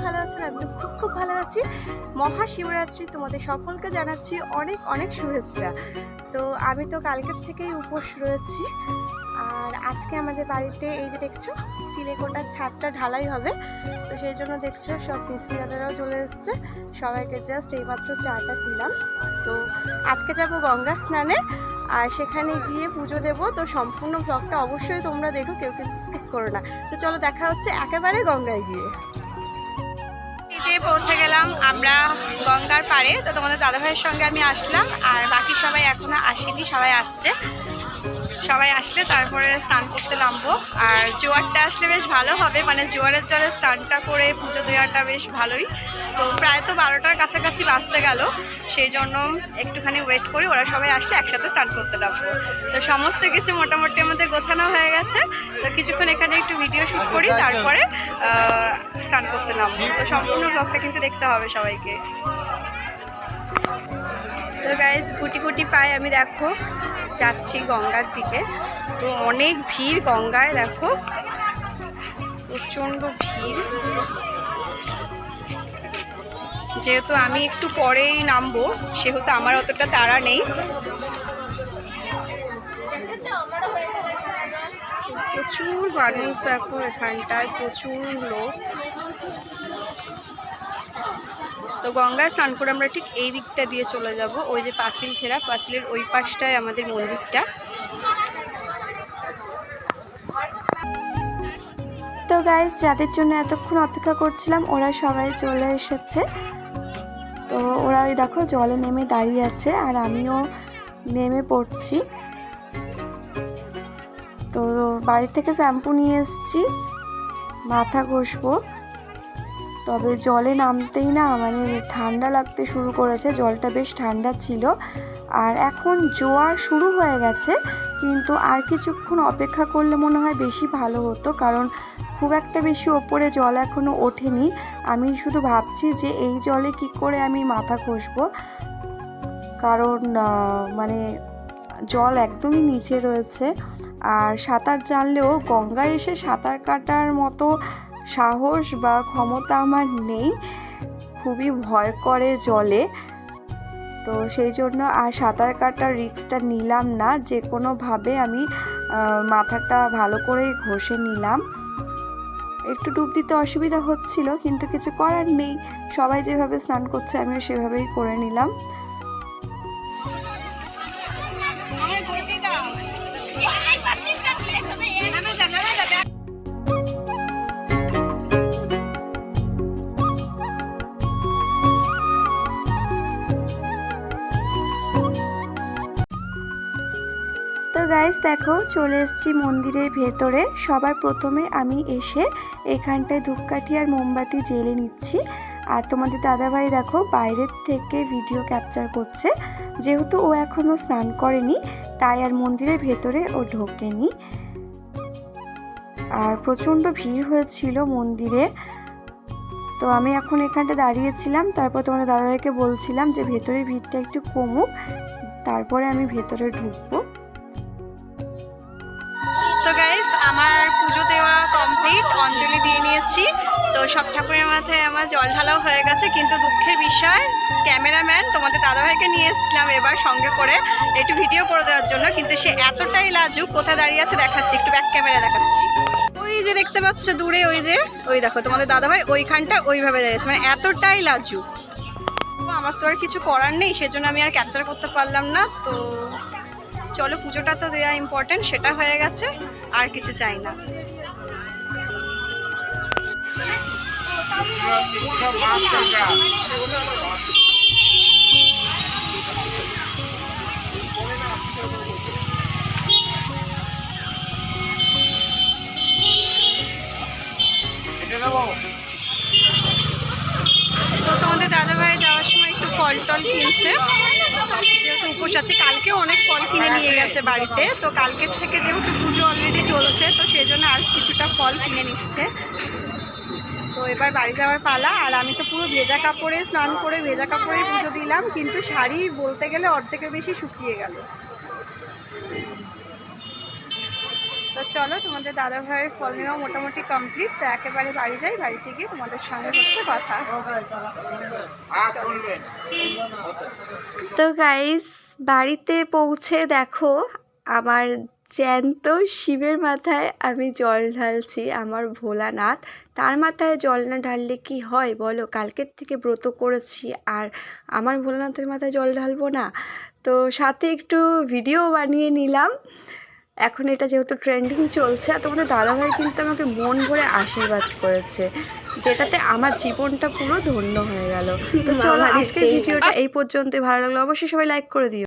ভালো আছেন? আমি তো খুব ভালো আছি। মহাশিবরাত্রি তোমাদের সকলকে জানাচ্ছি অনেক অনেক শুভেচ্ছা। তো আমি তো কালকের থেকেই উপোস রয়েছি। আর আজকে আমাদের বাড়িতে এই যে দেখছো চিলেকোটার ছাদটা ঢালাই হবে, তো সেই জন্য দেখছো সব মিস্ত্রি দাদারাও চলে এসছে। সবাইকে জাস্ট এইমাত্র চাটা দিলাম। তো আজকে যাব গঙ্গা স্নানে, আর সেখানে গিয়ে পুজো দেব। তো সম্পূর্ণ ব্লগটা অবশ্যই তোমরা দেখো, কেউ কিন্তু স্কিপ করো না। তো চলো দেখা হচ্ছে একেবারে গঙ্গায় গিয়ে। এই যে পৌঁছে গেলাম আমরা গঙ্গার পাড়ে। তো তোমাদের দাদাভাইয়ের সঙ্গে আমি আসলাম, আর বাকি সবাই এখনো আসেনি, সবাই আসছে। সবাই আসলে তারপরে স্নান করতে নামবো। আর জোয়ারটা আসলে বেশ ভালো হবে, মানে জোয়ারের জলে স্নানটা করে পুজো দেওয়াটা বেশ ভালোই। তো প্রায় তো 12টার কাছাকাছি বাজতে গেল, সেই জন্য একটুখানি ওয়েট করি, ওরা সবাই আসলে একসাথে স্নান করতে নামবো। তো সমস্ত কিছু মোটামুটি আমাদের গোছানো হয়ে গেছে। তো কিছুক্ষণ এখানে একটু ভিডিও শ্যুট করি, তারপরে স্নান করতে নামবো। তো সম্পূর্ণ ব্লগটা কিন্তু দেখতে হবে সবাইকে। তো গাইজ গুটি গুটি পায়ে আমি দেখো যাচ্ছি গঙ্গার দিকে। তো অনেক ভিড় গঙ্গায়, দেখো প্রচণ্ড ভিড়। যেহেতু আমি একটু পরেই নামবো, সেহেতু আমার অতটা তাড়া নেই। প্রচুর মানুষ দেখো এখানটায়, প্রচুর লোক। তো গঙ্গায় স্নান করে আমরা ঠিক এই দিকটা দিয়ে চলে যাব। ওই যে পাঁচিল ঘেরা, পাঁচিলের ওই পাশটায় আমাদের মন্দিরটা। তো গাইস, যাদের জন্য এতক্ষণ অপেক্ষা করছিলাম ওরা সবাই চলে এসেছে। তো ওরা ওই দেখো জলে নেমে দাঁড়িয়ে আছে, আর আমিও নেমে পড়ছি। তো বাড়ি থেকে শ্যাম্পু নিয়ে এসেছি, মাথা ঘষবো। তবে জলে নামতেই না মানে ঠান্ডা লাগতে শুরু করেছে, জলটা বেশ ঠান্ডা ছিল। আর এখন জোয়ার শুরু হয়ে গেছে, কিন্তু আর কিছুক্ষণ অপেক্ষা করলে মনে হয় বেশি ভালো হতো, কারণ খুব একটা বেশি ওপরে জল এখনও ওঠেনি। আমি শুধু ভাবছি যে এই জলে কি করে আমি মাথা ঘষবো, কারণ মানে জল একদমই নিচে রয়েছে। আর সাঁতার জানলেও গঙ্গায় এসে সাঁতার কাটার মতো সাহস বা ক্ষমতা আমার নেই, খুবই ভয় করে জলে। তো সেই জন্য আর সাঁতার কাটার রিস্কটা নিলাম না, যে কোনোভাবে আমি মাথাটা ভালো করেই ঘষে নিলাম। একটু ডুব দিতে অসুবিধা হচ্ছিল, কিন্তু কিছু করার নেই, সবাই যেভাবে স্নান করছে আমিও সেভাবেই করে নিলাম। তো গাইস দেখো চলে এসেছি মন্দিরের ভেতরে। সবার প্রথমে আমি এসে এখানটায় ধূপকাঠি আর মোমবাতি জ্বেলে নিচ্ছি। আর তোমাদের দাদাভাই দেখো বাইরের থেকে ভিডিও ক্যাপচার করছে, যেহেতু ও এখনও স্নান করেনি তাই আর মন্দিরের ভেতরে ও ঢোকেনি। আর প্রচণ্ড ভিড় হয়েছিল মন্দিরে। তো আমি এখন এখানটা দাঁড়িয়েছিলাম, তারপর তোমাদের দাদাভাইকে বলছিলাম যে ভেতরের ভিড়টা একটু কমুক, তারপরে আমি ভেতরে ঢুকবো। তো গাইস আমার পুজো দেওয়া কমপ্লিট, অঞ্জলি দিয়ে নিয়েছি। তো সব ঠাকুরের মাথায় আমার জল ঢালাও হয়ে গেছে, কিন্তু দুঃখের বিষয় ক্যামেরাম্যান তোমাদের দাদাভাইকে নিয়ে এসেছিলাম এবার সঙ্গে করে একটু ভিডিও করে দেওয়ার জন্য, কিন্তু সে এতটাই লাজুক, কোথায় দাঁড়িয়ে আছে দেখাচ্ছি, একটু ব্যাক ক্যামেরা দেখাচ্ছি। ওই যে দেখতে পাচ্ছ দূরে, ওই যে ওই দেখো তোমাদের দাদাভাই ওইখানটা ওইভাবে দাঁড়িয়েছে, মানে এতটাই লাজুক। তো আমার তো আর কিছু করার নেই, সেজন্য আমি আর ক্যাপচার করতে পারলাম না। তো চলো, পুজোটা তো দেওয়া ইম্পর্টেন্ট, সেটা হয়ে গেছে, আর কিছু চাই না। তোমাদের দাদাভাই যাওয়ার সময় একটু ফল টল কিনছে, যেহেতু উপোস আছে। কালকেও অনেক ফল কিনে নিয়ে গেছে বাড়িতে, তো কালকের থেকে যেহেতু পুজো অলরেডি চলছে, তো সেই জন্য আর কিছুটা ফল কিনে নিচ্ছে। তো এবার বাড়ি যাওয়ার পালা। আর আমি তো পুরো ভেজা কাপড়ে স্নান করে ভেজা কাপড়েই পুজো দিলাম, কিন্তু শাড়ি বলতে গেলে অর্ধেকের বেশি শুকিয়ে গেল। তো চলো তোমাদের দাদা ভাইয়ের ফল নেওয়া মোটামুটি কমপ্লিট, তো একেবারে বাড়ি যাই, বাড়িতে গিয়ে তোমাদের সঙ্গে হচ্ছে কথা। তো গাইস বাড়িতে পৌঁছে দেখো আমার জ্যান্ত শিবের মাথায় আমি জল ঢালছি, আমার ভোলানাথ। তার মাথায় জল না ঢাললে কি হয় বলো? কালকের থেকে ব্রত করেছি আর আমার ভোলানাথের মাথায় জল ঢালবো না? তো সাথে একটু ভিডিও বানিয়ে নিলাম। এখন এটা যেহেতু ট্রেন্ডিং চলছে, আর তোমাদের দাদাভাই কিন্তু আমাকে মন ভরে আশীর্বাদ করেছে, যেটাতে আমার জীবনটা পুরো ধন্য হয়ে গেল। তো চলো আজকের ভিডিওটা এই পর্যন্ত, ভালো লাগলো অবশ্যই সবাই লাইক করে দিও।